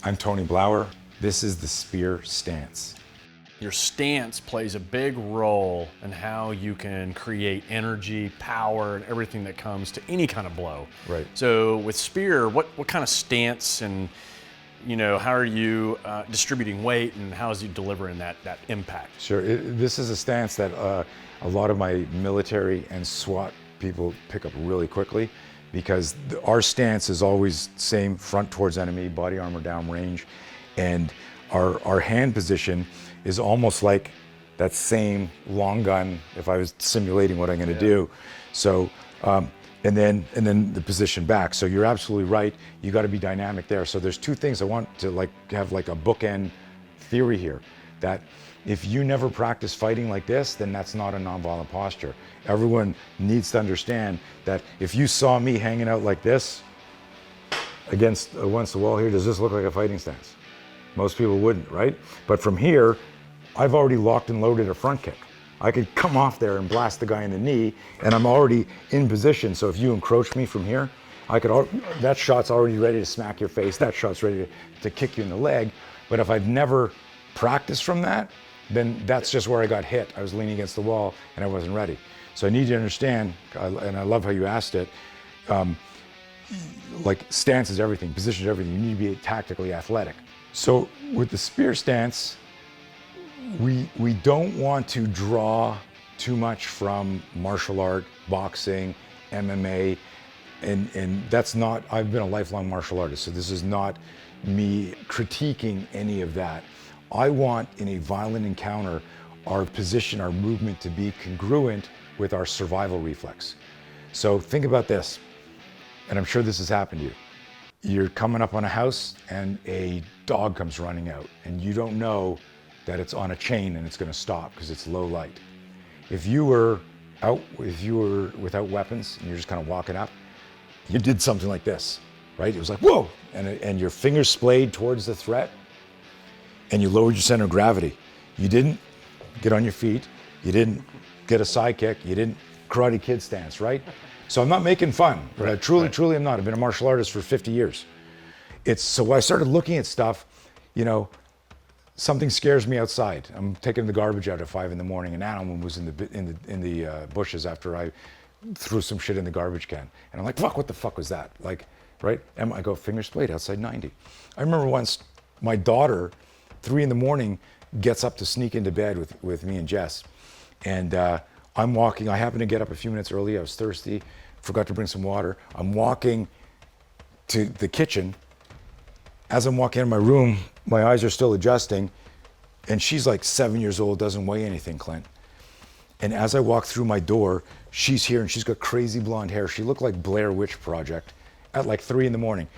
I'm Tony Blauer. This is the Spear Stance. Your stance plays a big role in how you can create energy, power, and everything that comes to any kind of blow. Right. So with Spear, what kind of stance and how are you distributing weight and how is you delivering that impact? Sure. This is a stance that a lot of my military and SWAT people pick up really quickly, because our stance is always same, front towards enemy, body armor down range, and our hand position is almost like that same long gun if I was simulating what I'm going to do. So and then the position back. So you're absolutely right. You got to be dynamic there. So there's two things I want to have like a bookend theory here, that if you never practice fighting like this, then that's not a nonviolent posture. Everyone needs to understand that if you saw me hanging out like this against the wall here, does this look like a fighting stance? Most people wouldn't, right? But from here, I've already locked and loaded a front kick. I could come off there and blast the guy in the knee, and I'm already in position. So if you encroach me from here, that shot's already ready to smack your face. That shot's ready to kick you in the leg. But if I've never practiced from that, then that's just where I got hit. I was leaning against the wall and I wasn't ready. So I need you to understand, and I love how you asked it, like stance is everything, position is everything. You need to be tactically athletic. So with the Spear stance, we don't want to draw too much from martial art, boxing, MMA, and that's not, I've been a lifelong martial artist, so this is not me critiquing any of that. I want, in a violent encounter, our position, our movement to be congruent with our survival reflex. So think about this, and I'm sure this has happened to you. You're coming up on a house and a dog comes running out, and you don't know that it's on a chain and it's going to stop because it's low light. If you were without weapons and you're just kind of walking up, you did something like this, right? It was like, whoa, and your fingers splayed towards the threat, and you lowered your center of gravity. You didn't get on your feet, you didn't get a side kick, you didn't Karate Kid stance, right? So I'm not making fun, but I truly am not. I've been a martial artist for 50 years. So when I started looking at stuff, something scares me outside. I'm taking the garbage out at 5 a.m. An animal was in the bushes after I threw some shit in the garbage can. And I'm like, fuck, what the fuck was that? Like, right? And I go, finger splayed outside 90. I remember once my daughter, 3 a.m, gets up to sneak into bed with me and Jess. And I'm walking, I happened to get up a few minutes early, I was thirsty, forgot to bring some water. I'm walking to the kitchen. As I'm walking in my room, my eyes are still adjusting, and she's like 7 years old, doesn't weigh anything, Clint. And as I walk through my door, she's here and she's got crazy blonde hair. She looked like Blair Witch Project at like 3 a.m.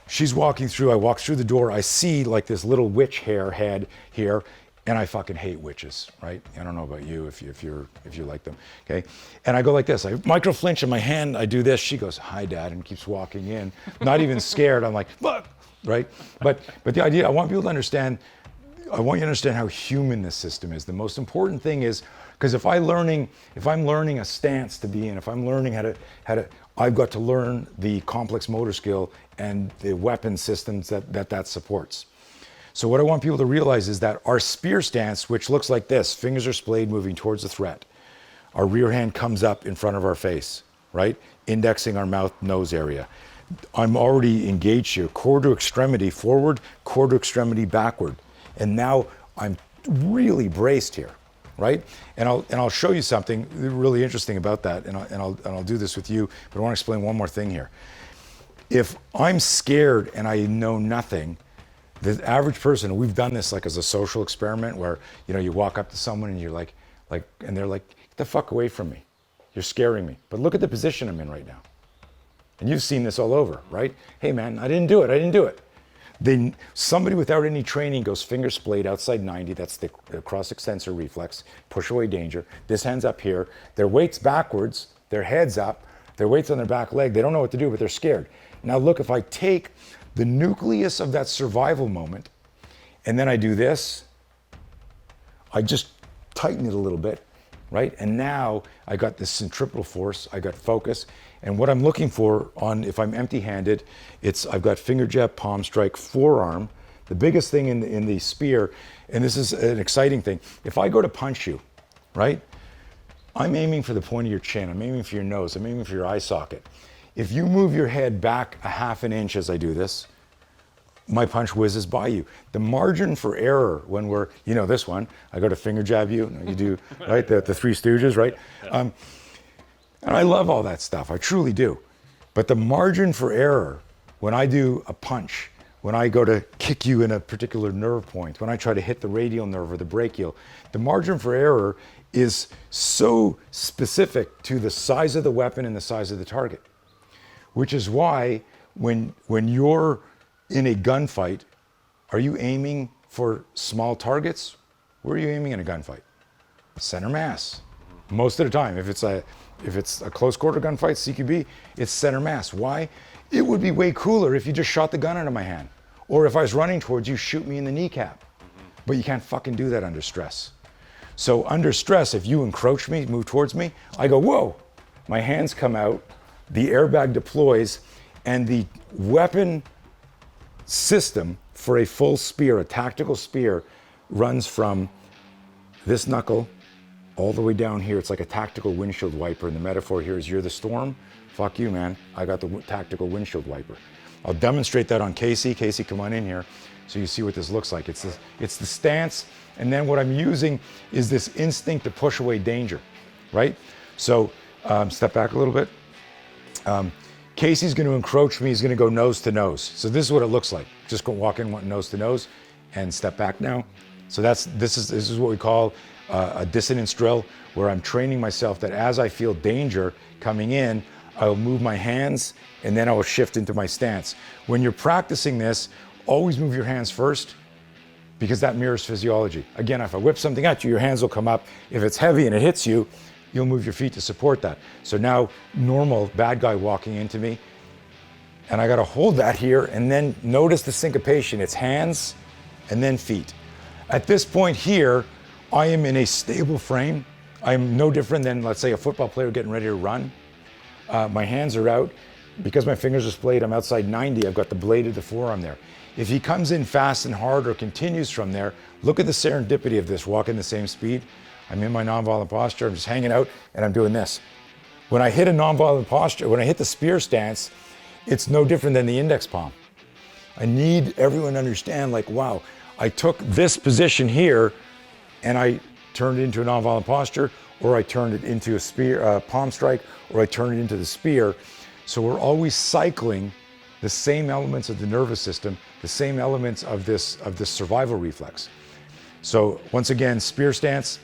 She's walking through, I walk through the door, I see like this little witch hair head here, and I fucking hate witches, right? I don't know about you if you like them, okay? And I go like this, I micro flinch in my hand, I do this, she goes, hi Dad, and keeps walking in, not even scared, I'm like, fuck, right? But the idea, I want people to understand, I want you to understand how human this system is. The most important thing is, because if I'm learning a stance to be in, if I'm learning how to, I've got to learn the complex motor skill and the weapon systems that supports. So what I want people to realize is that our Spear stance, which looks like this, fingers are splayed moving towards the threat. Our rear hand comes up in front of our face, right? Indexing our mouth, nose area. I'm already engaged here, core to extremity forward, core to extremity backward. And now I'm really braced here, right? And I'll show you something really interesting about that, and I'll do this with you, but I want to explain one more thing here. If I'm scared and I know nothing, the average person, we've done this like as a social experiment where, you walk up to someone and you're like, and they're like, get the fuck away from me. You're scaring me. But look at the position I'm in right now. And you've seen this all over, right? Hey man, I didn't do it. Then somebody without any training goes finger splayed outside 90, that's the cross extensor reflex, push away danger. This hand's up here, their weight's backwards, their head's up, their weight's on their back leg, they don't know what to do, but they're scared. Now look, if I take the nucleus of that survival moment, and then I do this, I just tighten it a little bit, right? And now I got this centripetal force, I got focus, and what I'm looking for on, if I'm empty-handed, I've got finger jab, palm strike, forearm. The biggest thing in the spear, and this is an exciting thing, if I go to punch you, right? I'm aiming for the point of your chin, I'm aiming for your nose, I'm aiming for your eye socket. If you move your head back a half an inch as I do this, my punch whizzes by you. The margin for error when we're, this one, I go to finger jab you, you do, right? The Three Stooges, right? And I love all that stuff, I truly do. But the margin for error when I do a punch, when I go to kick you in a particular nerve point, when I try to hit the radial nerve or the brachial, the margin for error is so specific to the size of the weapon and the size of the target. Which is why when you're in a gunfight, are you aiming for small targets? Where are you aiming in a gunfight? Center mass. Most of the time, if it's a close quarter gunfight, CQB, it's center mass. Why? It would be way cooler if you just shot the gun out of my hand. Or if I was running towards you, shoot me in the kneecap. But you can't fucking do that under stress. So under stress, if you encroach me, move towards me, I go, whoa, my hands come out, the airbag deploys, and the weapon system for a full spear, a tactical spear, runs from this knuckle all the way down here. It's like a tactical windshield wiper, and the metaphor here is you're the storm. Fuck you, man. I got the tactical windshield wiper. I'll demonstrate that on Casey. Casey, come on in here so you see what this looks like. It's the stance, and then what I'm using is this instinct to push away danger, right? So step back a little bit. Casey's going to encroach me. He's going to go nose to nose. So this is what it looks like. Just go walk in nose to nose and step back now. So this is what we call a dissonance drill, where I'm training myself that as I feel danger coming in, I'll move my hands and then I will shift into my stance. When you're practicing this, always move your hands first, because that mirrors physiology. Again, if I whip something at you, your hands will come up. If it's heavy and it hits you, you'll move your feet to support that. So now, normal bad guy walking into me, and I gotta hold that here, and then notice the syncopation. It's hands and then feet. At this point here, I am in a stable frame. I'm no different than, let's say, a football player getting ready to run. My hands are out. Because my fingers are splayed, I'm outside 90, I've got the blade of the forearm there. If he comes in fast and hard or continues from there, look at the serendipity of this, walking the same speed. I'm in my nonviolent posture, I'm just hanging out, and I'm doing this. When I hit a nonviolent posture, when I hit the spear stance, it's no different than the index palm. I need everyone to understand, like, wow, I took this position here, and I turned it into a nonviolent posture, or I turned it into a spear, palm strike, or I turned it into the spear. So we're always cycling the same elements of the nervous system, the same elements of this survival reflex. So once again, spear stance,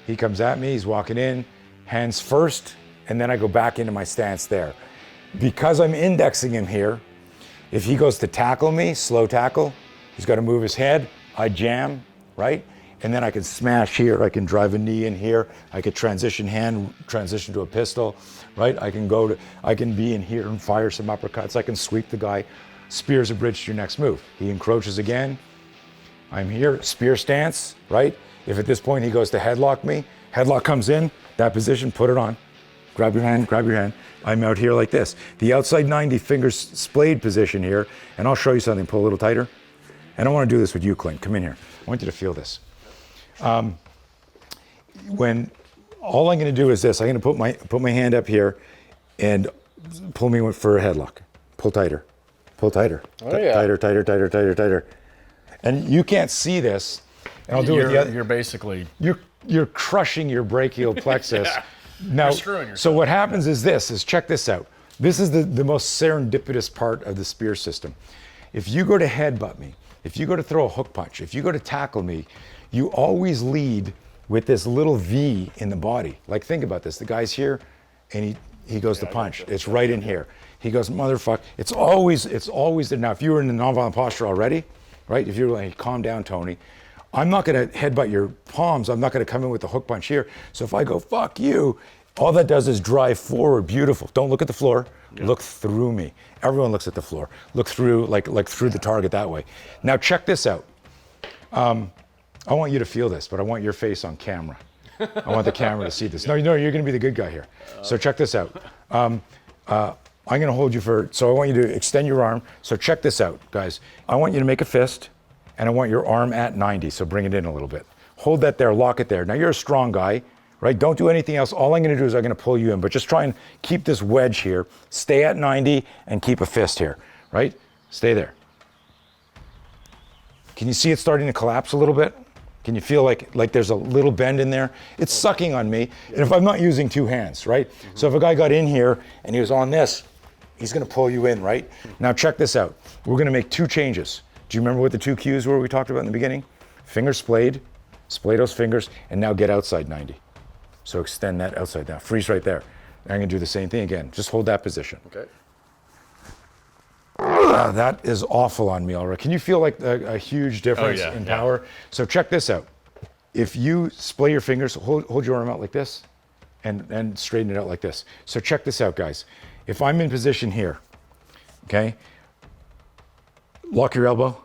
he comes at me, he's walking in, hands first, and then I go back into my stance there. Because I'm indexing him here, if he goes to tackle me, slow tackle, he's got to move his head, I jam, right? And then I can smash here, I can drive a knee in here, I could transition hand, transition to a pistol, right? I can be in here and fire some uppercuts, I can sweep the guy. Spear's a bridge to your next move. He encroaches again, I'm here, spear stance, right? If at this point he goes to headlock me, headlock comes in, that position, put it on. Grab your hand. I'm out here like this. The outside 90 fingers splayed position here, and I'll show you something, pull a little tighter. And I want to do this with you, Clint, come in here. I want you to feel this. When all I'm going to do is this, I'm going to put my hand up here and pull me for a headlock. Pull tighter. Oh, yeah. Tighter. And you can't see this. And I'll do it with the other. You're basically You're crushing your brachial plexus. Yeah. Now, You're screwing yourself. so what happens is check this out. This is the most serendipitous part of the spear system. If you go to headbutt me, if you go to throw a hook punch, if you go to tackle me, you always lead with this little V in the body. Like, think about this. The guy's here, and he goes to punch. It's right in here. He goes, motherfucker. It's always there. Now, if you were in the nonviolent posture already, right? If you're like, calm down, Tony. I'm not going to headbutt your palms. I'm not going to come in with the hook punch here. So if I go, fuck you, all that does is drive forward. Beautiful. Don't look at the floor. Yeah. Look through me. Everyone looks at the floor. Look through, like through the target that way. Now check this out. I want you to feel this, but I want your face on camera. I want the camera to see this. No, you're going to be the good guy here. So check this out. I'm going to hold you so I want you to extend your arm. So check this out, guys. I want you to make a fist, and I want your arm at 90, so bring it in a little bit. Hold that there, lock it there. Now you're a strong guy, right? Don't do anything else. All I'm going to do is I'm going to pull you in, but just try and keep this wedge here. Stay at 90 and keep a fist here, right? Stay there. Can you see it starting to collapse a little bit? Can you feel like there's a little bend in there? It's sucking on me, and if I'm not using two hands, right? So if a guy got in here and he was on this, he's gonna pull you in, right? Now check this out. We're gonna make two changes. Do you remember what the two cues were we talked about in the beginning? Fingers splayed, splay those fingers, and now get outside 90. So extend that outside down, freeze right there. I'm gonna do the same thing again. Just hold that position. Okay. That is awful on me already. Can you feel like a huge difference in power? So check this out. If you splay your fingers, hold your arm out like this and straighten it out like this. So check this out, guys. If I'm in position here, okay, lock your elbow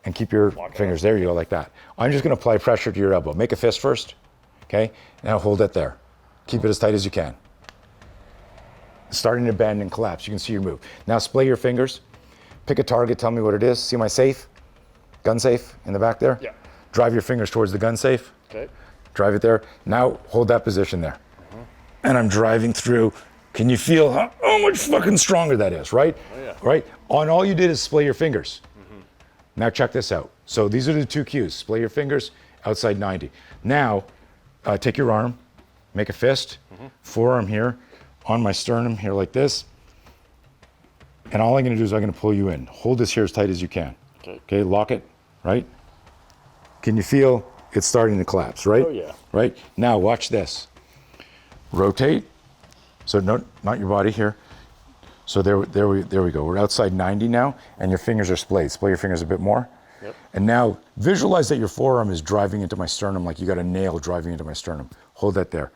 and keep your fingers. There you go, like that. I'm just gonna apply pressure to your elbow. Make a fist first, okay? Now hold it there. Keep it as tight as you can. Starting to bend and collapse. You can see your move. Now splay your fingers. Pick a target, tell me what it is. See my safe? Gun safe in the back there? Yeah. Drive your fingers towards the gun safe. Okay. Drive it there. Now hold that position there. And I'm driving through. Can you feel how much fucking stronger that is, right? Oh, yeah. Right? All you did is splay your fingers. Now check this out. So these are the two cues. Splay your fingers, outside 90. Now, take your arm, make a fist, forearm here, on my sternum here like this. And all I'm gonna do is I'm gonna pull you in. Hold this here as tight as you can. Okay, lock it, right? Can you feel it's starting to collapse, right? Oh, yeah. Right? Now watch this. Rotate. So no, not your body here. So there we go. We're outside 90 now, and your fingers are splayed. Splay your fingers a bit more. Yep. And now visualize that your forearm is driving into my sternum like you got a nail driving into my sternum. Hold that there.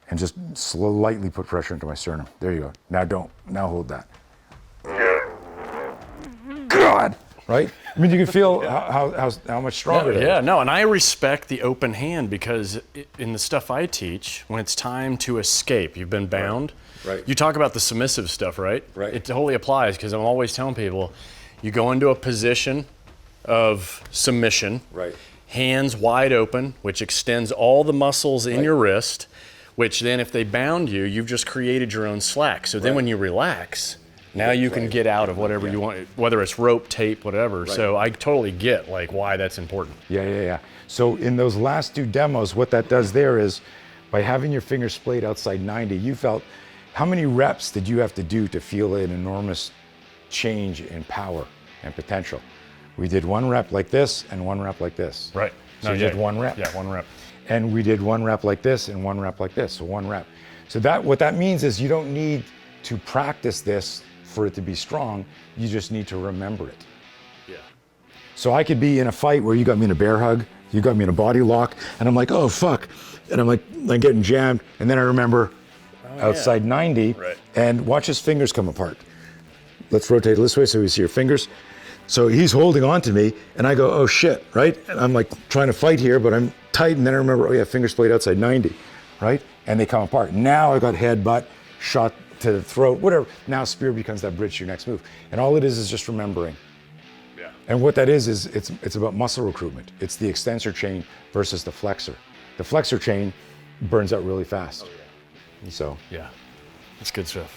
And just slightly put pressure into my sternum. There you go. Now hold that. God, right? I mean, you can feel how much stronger it is. Yeah, no, and I respect the open hand because in the stuff I teach, when it's time to escape, you've been bound. Right. You talk about the submissive stuff, right? Right. It totally applies because I'm always telling people, you go into a position of submission, Right. hands wide open, which extends all the muscles in your wrist, which then if they bound you, you've just created your own slack. So then when you relax, now you can get out of whatever you want, whether it's rope, tape, whatever. So I totally get like why that's important. Yeah. So in those last two demos, what that does there is, by having your fingers splayed outside 90, you felt, how many reps did you have to do to feel an enormous change in power and potential? We did one rep like this and one rep like this. Right. So you did one rep. Yeah, one rep. And we did one rep like this and one rep like this, so one rep. So what that means is you don't need to practice this for it to be strong, you just need to remember it. Yeah. So I could be in a fight where you got me in a bear hug, you got me in a body lock, and I'm like, oh fuck. And I'm getting jammed, and then I remember outside 90, Right. and watch his fingers come apart. Let's rotate it this way so we see your fingers. So he's holding on to me, and I go, oh shit, right? And I'm like trying to fight here, but I'm tight, and then I remember, oh yeah, fingers played outside 90, right? And they come apart. Now I got head, butt, shot to the throat, whatever. Now spear becomes that bridge to your next move. And all it is just remembering. Yeah. And what that is it's about muscle recruitment. It's the extensor chain versus the flexor. The flexor chain burns out really fast. So. Yeah. That's good stuff.